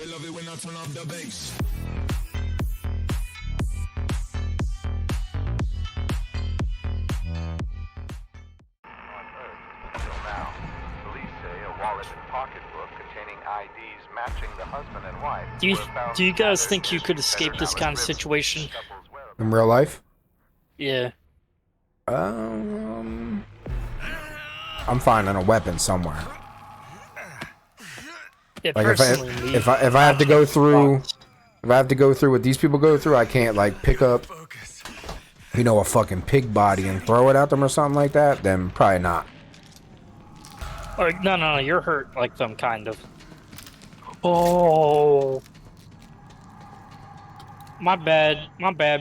They love it when I turn off the bass. Do you guys think you could escape this kind of situation? In real life? Yeah. I'm finding a weapon somewhere. Yeah, Like personally, if I have to go through what these people go through, I can't like pick up, you know, a fucking pig body and throw it at them or something like that. Then probably not. Like, no, you're hurt like them, kind of. Oh. My bad,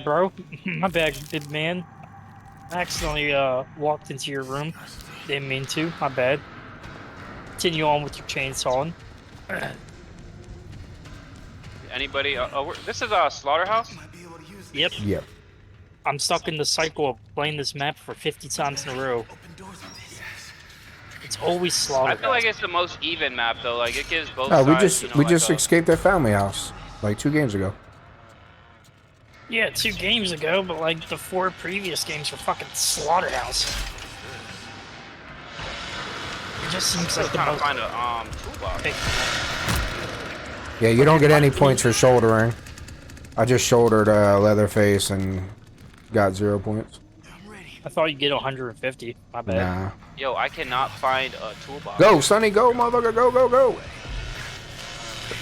bro. My bad, good man. I accidentally walked into your room. Didn't mean to. My bad. Continue on with your chainsawing. Anybody? This is a slaughterhouse. Yep. Yep. I'm stuck in the cycle of playing this map for 50 times in a row. It's always slaughterhouse. I feel like it's the most even map though. Like it gives both sides. We just escaped their family house like 2 games ago. Yeah, 2 games ago, but like the 4 previous games were fucking slaughterhouse. It just seems like the trying to most find a toolbox. Yeah, you don't get any points for shouldering. I just shouldered Leatherface and got 0 points. I thought you'd get 150. My bad. Nah. Yo, I cannot find a toolbox. Go, Sonny, go, motherfucker, go, go, go.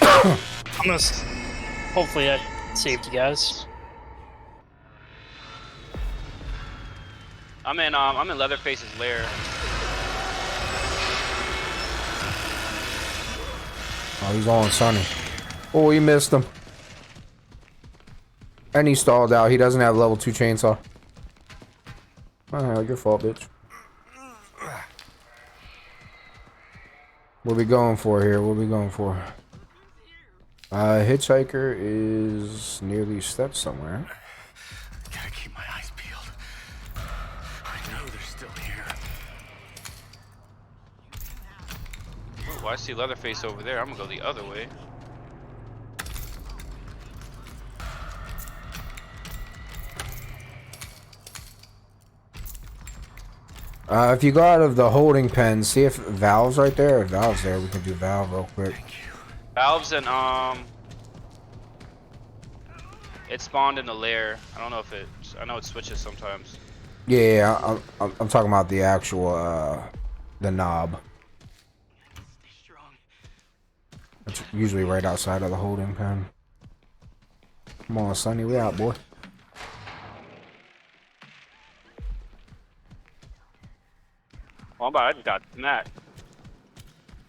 I'm gonna. Hopefully that saved you guys. I'm in Leatherface's lair. Oh, he's on Sonny. Oh, he missed him. And he stalled out. He doesn't have level 2 chainsaw. Oh, your fault, bitch. What are we going for here? What are we going for? Hitchhiker is near these steps somewhere. Gotta keep my eyes peeled. I know they're still here. Oh, I see Leatherface over there. I'm gonna go the other way. If you go out of the holding pen, see if Valve's right there. If Valve's there, we can do Valve real quick. Valves and it spawned in the lair. I don't know if it. I know it switches sometimes. Yeah, I'm talking about the actual the knob. It's usually right outside of the holding pen. Come on, Sonny, we out, boy. Oh, I just got smacked.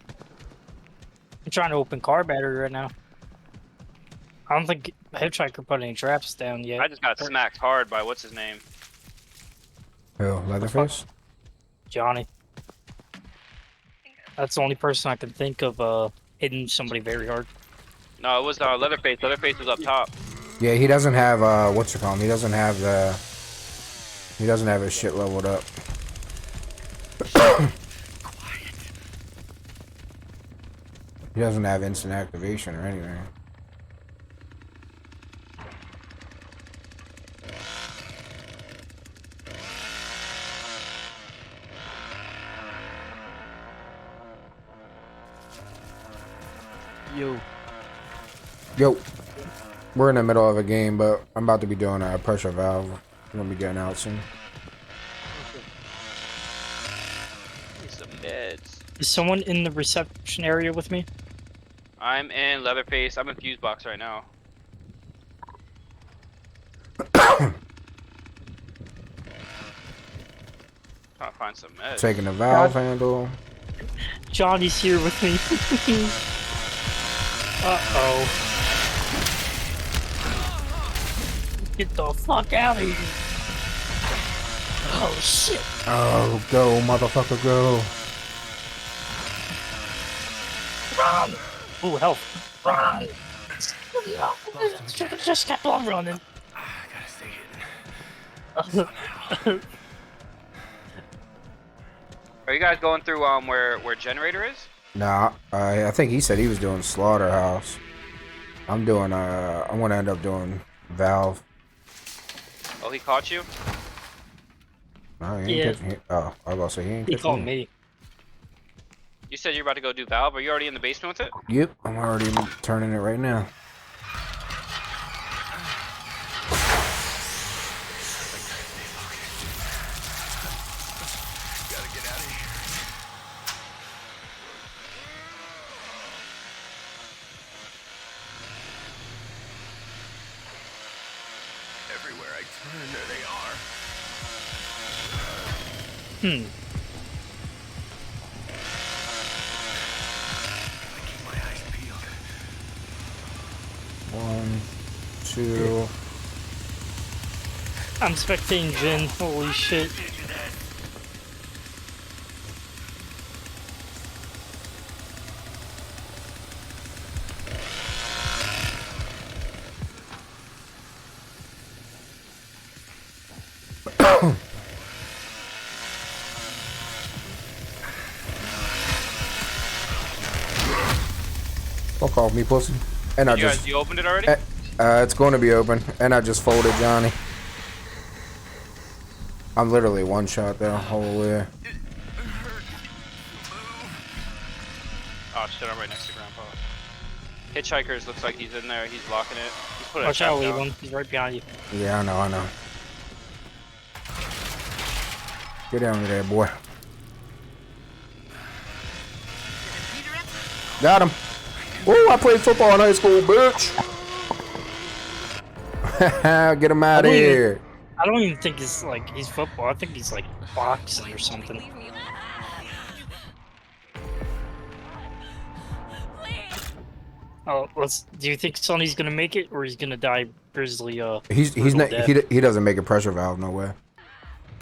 I'm trying to open car battery right now. I don't think Hitchhiker put any traps down yet. I just got smacked hard by what's his name? Who, Leatherface? Johnny. That's the only person I can think of hitting somebody very hard. No, it was Leatherface. Leatherface was up top. Yeah, he doesn't have what's it called? He doesn't have his shit leveled up. He doesn't have instant activation or anything. Yo. We're in the middle of a game, but I'm about to be doing a pressure valve. I'm gonna be getting out soon. Need some meds. Is someone in the reception area with me? I'm in Leatherface. I'm in Fuse Box right now. Trying to find some meds. Taking the valve handle. Johnny's here with me. Uh-oh. Get the fuck out of here. Oh, shit. Oh, go, motherfucker, go. Run. Ooh, help. Run. Just kept on running. I gotta stay hidden. Are you guys going through where generator is? Nah, I think he said he was doing slaughterhouse. I'm doing I want to end up doing Valve. Oh, he caught you? No, he ain't catching. Oh, I was gonna say he ain't He catching called me. me. You said you're about to go do Valve. Are you already in the basement with it? Yep, I'm already turning it right now. Gotta get out of here. Everywhere I turn, there they are. I keep my eyes peeled. 1, 2. I'm spectating Jin. Holy shit. Fuck off me, pussy. And I just. You opened it already? It's going to be open, and I just folded Johnny. I'm literally one shot that whole way. Oh shit, I'm right next to Grandpa. Hitchhikers looks like he's in there. He's blocking it. He's putting Watch a out, trap down. Leland. He's right behind you. Yeah, I know. Get down there, boy. Got him. Woo, I played football in high school, bitch. Get him out of here. I don't even think he's football. I think he's like boxing or something. Oh, do you think Sonny's gonna make it, or he's gonna die grizzly? He's not. He doesn't make a pressure valve. No way.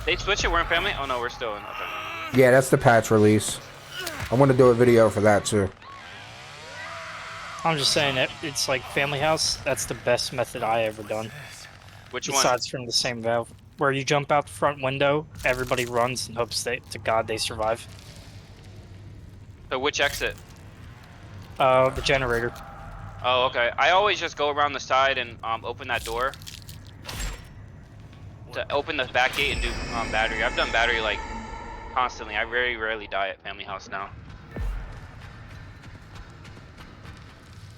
They switch it. We're in family. Oh no, we're still in. Okay. Yeah, that's the patch release. I want to do a video for that too. I'm just saying that it's like Family House. That's the best method I ever done. Which one? Besides from the same valve, where you jump out the front window, everybody runs and hopes to God they survive. So which exit? The generator. Oh, okay. I always just go around the side and open that door. To open the back gate and do battery. I've done battery like constantly. I very rarely die at Family House now.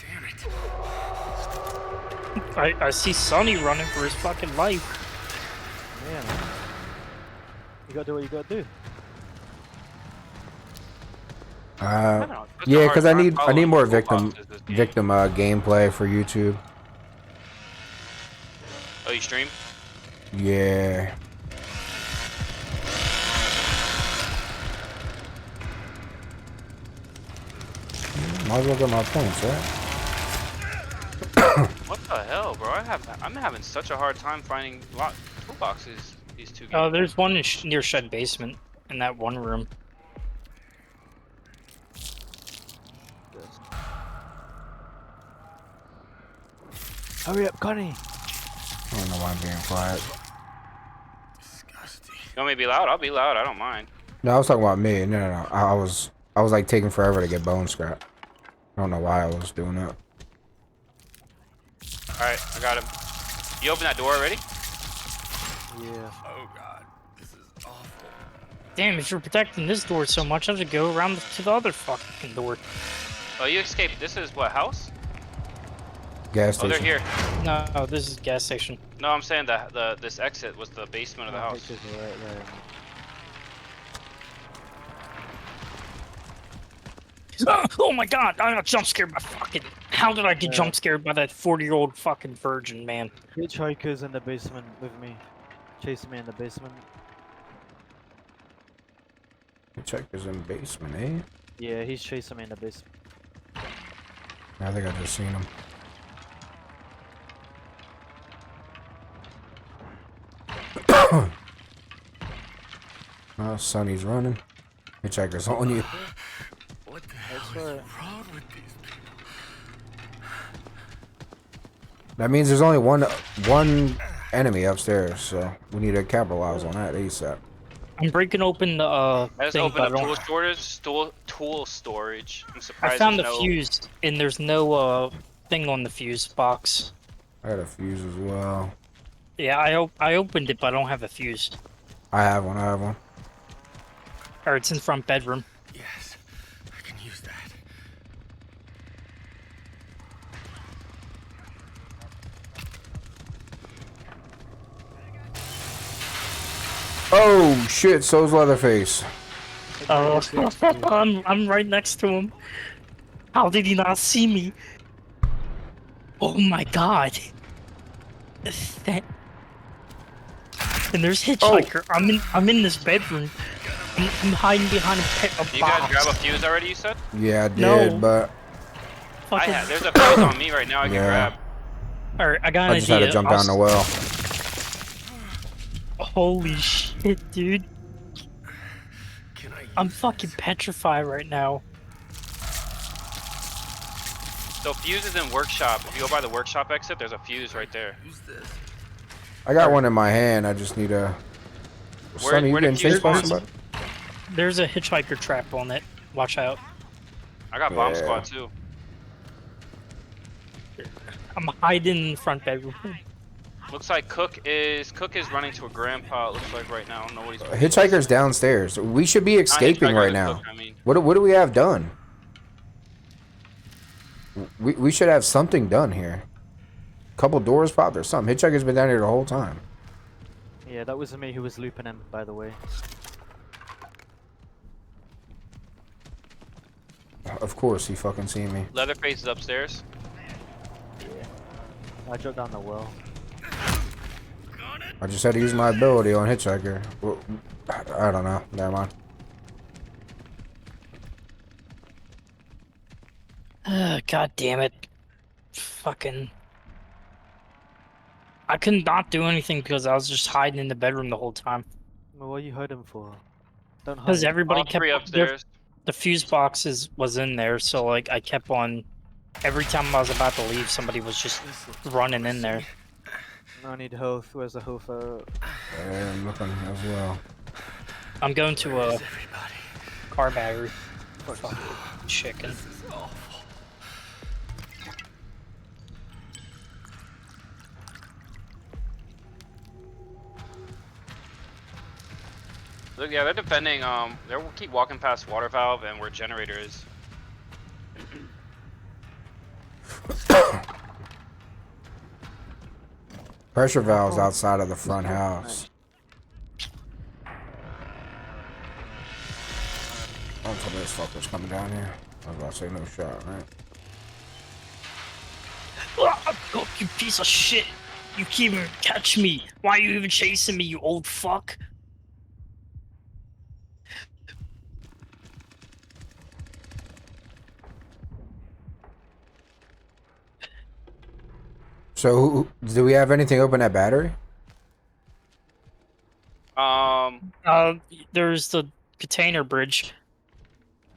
Damn it. I see Sonny running for his fucking life. Yeah, man. You gotta do what you gotta do. Yeah, because I need more victim gameplay for YouTube. Oh, you stream? Yeah. Might as well get my points, right? What the hell, bro? I'm having such a hard time finding toolboxes these 2 games. Oh, there's one near shed basement in that one room. Hurry up, Connie! I don't know why I'm being quiet. Disgusting. You want me to be loud? I'll be loud. I don't mind. No, I was talking about me. No. I was like taking forever to get bone scrap. I don't know why I was doing that. Alright, I got him. You opened that door already? Yeah. Oh god. This is awful. Damn, if you're protecting this door so much, I have to go around to the other fucking door. Oh, you escaped. This is what, house? Gas Oh, station. they're here. No, this is gas station. No, I'm saying that this exit was the basement of the house. Pictures are right there. Oh my god, I got jump scared by fucking. How did I get Yeah. jump scared by that 40-year-old fucking virgin, man? Hitchhiker's in the basement with me. Chasing me in the basement. Check is in basement, eh? Yeah, he's chasing me in the basement. I think I just seen him. Oh, Sonny's running. Hitchhiker's on you. What the hell is wrong with these people? That means there's only one enemy upstairs, so we need to capitalize on that ASAP. I'm breaking open the I just thing, opened but I up don't- tool storage. I'm surprised I found the there's no... fuse, and there's no thing on the fuse box. I got a fuse as well. Yeah, I opened it, but I don't have a fuse. I have one. I have one. Or it's in front bedroom. Yes, I can use that. Oh shit! So's Leatherface. Oh, I'm right next to him. How did he not see me? Oh my god. And there's Hitchhiker. I'm in this bedroom. I'm hiding behind a box. You guys grab a fuse already, you said? Yeah, I did, No. but There's a fuse on me right now I can Yeah. grab. Alright, I got an I just had idea. to jump down the well. Holy shit, dude. Can I use I'm fucking petrified right now. So fuse is in workshop. If you go by the workshop exit, there's a fuse right there. use this? I got one in my hand. I just need a. Sonny, you where did getting fuse chased by spawn? somebody? There's a hitchhiker trap on it. Watch out. I got bomb Yeah. squad too. I'm hiding in the front bedroom. Looks like Cook is running to a grandpa. It looks like right now. I don't know what he's. Hitchhiker's downstairs. We should be Not escaping Hitchhiker, right the now. Cook, I mean. What do we have done? We should have something done here. Couple doors popped or something. Hitchhiker's been down here the whole time. Yeah, that was me who was looping him, by the way. Of course, he fucking seen me. Leatherface is upstairs. I jumped down the well. I just had to use my ability on Hitchhiker. Well, I don't know. Never mind. God damn it. Fucking. I could not do anything because I was just hiding in the bedroom the whole time. Well, what are you hiding for? Don't hide. Because everybody All kept three upstairs. the fuse boxes was in there, so like I kept on. Every time I was about to leave, somebody was just running in there. I need health. Where's the health? I'm looking as well. I'm going to a Everybody. car battery. Fucking chicken. This is awful. Look, yeah, they're defending. They keep walking past water valve and where generator is. Pressure valves outside of the front house. Don't tell me this fucker's coming down here. I was about to say no shot, right? Oh, you piece of shit! You can't even catch me! Why are you even chasing me, you old fuck? So, do we have anything open at battery? There's the container bridge.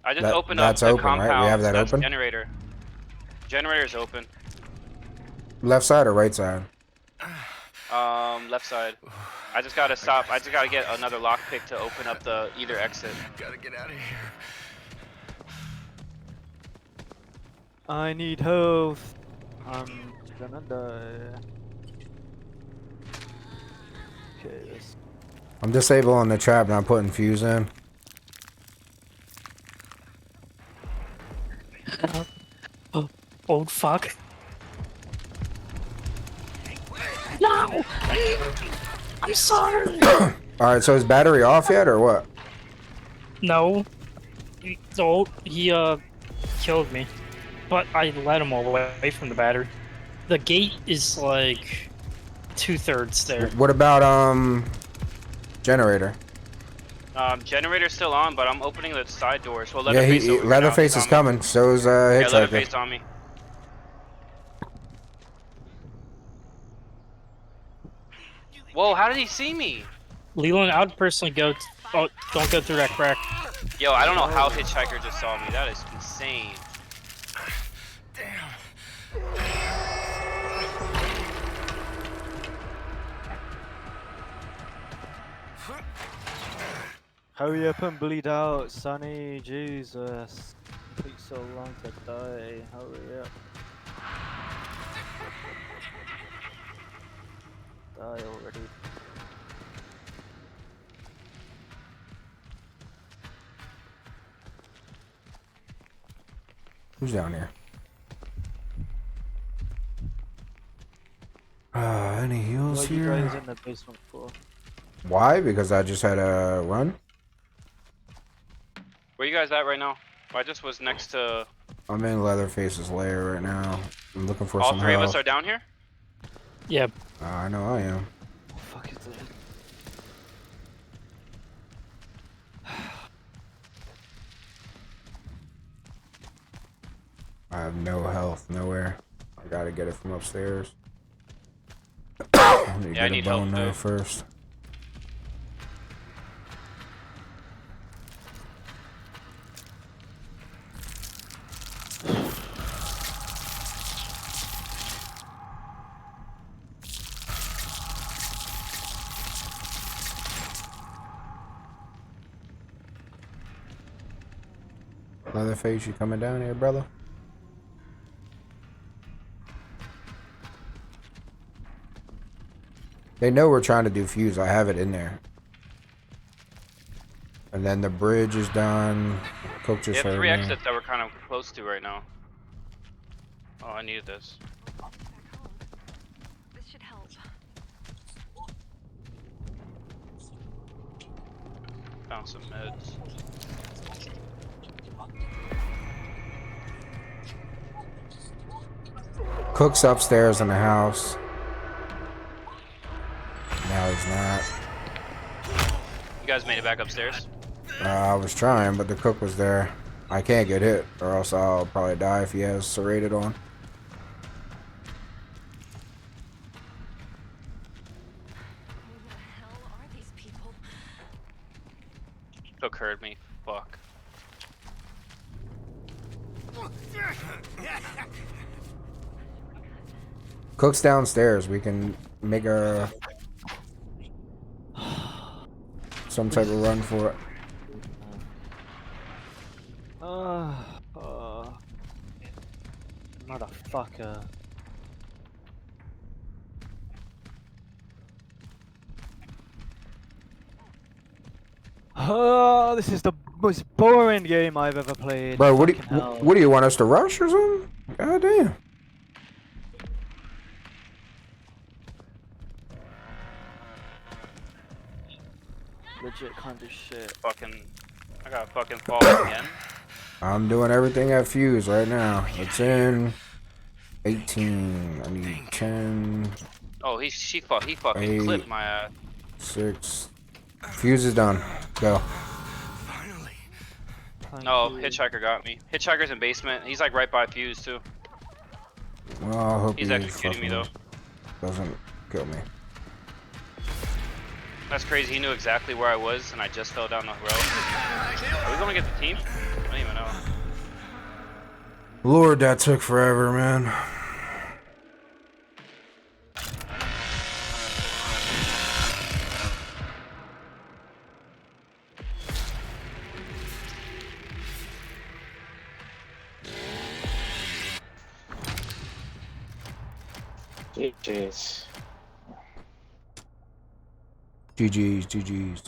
I just opened up That's the open, compound. right? We have that That's open? Generator. Generator's open. Left side or right side? Left side. I just gotta stop. I just gotta get another lockpick to open up the either exit. Gotta get out of here. I need health. I'm gonna die. Okay, this. I'm disabling the trap and I'm putting fuse in. Oh, old fuck. No! I'm sorry! Alright, so is battery off yet or what? No. He killed me. But I let him away from the battery. The gate is like 2/3 there. What about, generator? Generator's still on, but I'm opening the side doors. Well, Yeah, Leatherface over here now. Leatherface He's is on me. coming. So is, Yeah, Hitchhiker. Leatherface on me. Whoa, how did he see me? Leland, I would personally go. Oh, don't go through that crack. Yo, I don't know how Hitchhiker just saw me. That is insane. Hurry up and bleed out, Sonny. Jesus. Takes so long to die. Hurry up. Die already. Who's down here? Any heals What are you guys here? in the basement for? Why? Because I just had a run. Where you guys at right now? I just was next to. I'm in Leatherface's lair right now. I'm looking for All some three of help. us are down here. Yeah. I know I am. Oh, fuck is it? I have no health, nowhere. I gotta get it from upstairs. I need to Yeah, I get a need bone help, too. knife first. Leatherface, you coming down here, brother? They know we're trying to do fuse. I have it in there. And then the bridge is done. Cook We just have heard 3 me. exits that we're kind of close to right now. Oh, I needed this. This should help. Found some meds. Cook's upstairs in the house. No, he's not. You guys made it back upstairs? I was trying, but the cook was there. I can't get hit, or else I'll probably die if he has serrated on. Who the hell are these people? Cook heard me. Fuck. Cook's downstairs. We can make a some type of run for it. Motherfucker. Oh, this is the most boring game I've ever played. Bro, Fucking hell. what do you want us to rush or something? God damn. Legit kind of shit. Fucking. I gotta fucking fall again. I'm doing everything at fuse right now. It's in 18. I need 10, Oh, he fucking 8, clipped my ass. 6. Fuse is done. Go. Finally. Thank No, you. Hitchhiker got me. Hitchhiker's in basement. He's like right by Fuse too. Well, I hope He's he executing me though. doesn't kill me. That's crazy. He knew exactly where I was, and I just fell down the road. Are we gonna get the team? I don't even know. Lord, that took forever, man. Jeez. GG's, GG's.